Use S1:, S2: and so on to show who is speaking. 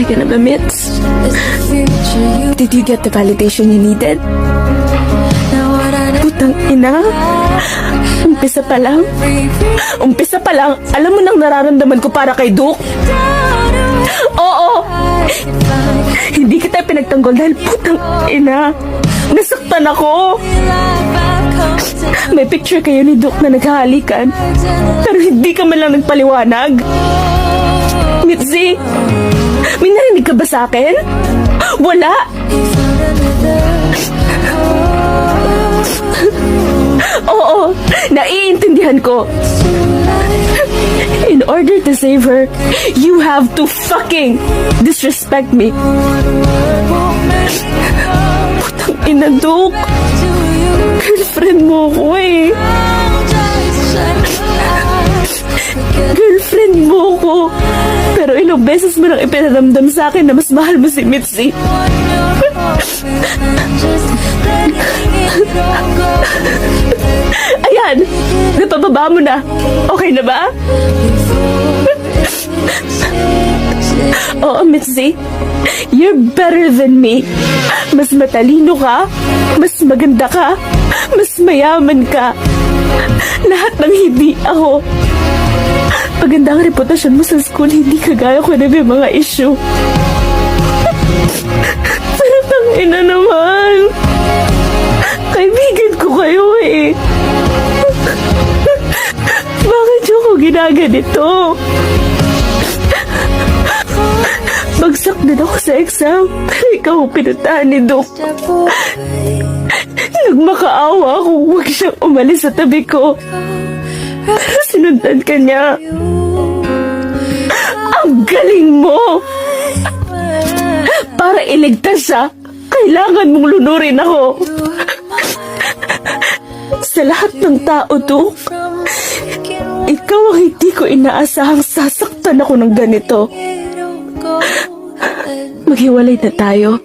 S1: Okay ka na ba, Mitz? Did you get the validation you needed? Putang ina. Umpisa pa lang, alam mo nang nararamdaman ko para kay Duke? Oo! Hindi kita pinagtanggol dahil putang ina. Nasaktan ako. May picture kayo ni Duke na naghahalikan, pero hindi ka man lang nagpaliwanag. Mitzi, may narinig ka ba sa akin? Wala! Oo, naiintindihan ko. In order to save her, you have to fucking disrespect me. Putang ina, Duke. Girlfriend mo ko eh. Girlfriend mo ko. Pero ilang beses mo nang ipinadamdam sa akin na mas mahal mo si Mitzi. Ayan, napababa mo na. Okay na ba? Oo, Mitzi. You're better than me. Mas matalino ka, mas maganda ka, mas mayaman ka. Lahat ng hindi ako. Maganda ang reputasyon mo sa school, hindi kagaya ko na may mga issue. Pero tangina naman. Kaibigan ko kayo eh. Bakit yung ko ginaganito? Bagsak din ako sa exam, pero ikaw ang pinuntahan ni Doc. Nagmakaawa kung huwag siyang umalis sa tabi ko. Pero sinundan ka niya. Ang galing mo! Para iligtas siya, kailangan mong lunurin ako. Sa lahat ng tao, Doc, ikaw ang hindi ko inaasahang sasaktan ako ng ganito. Maghiwalay na tayo.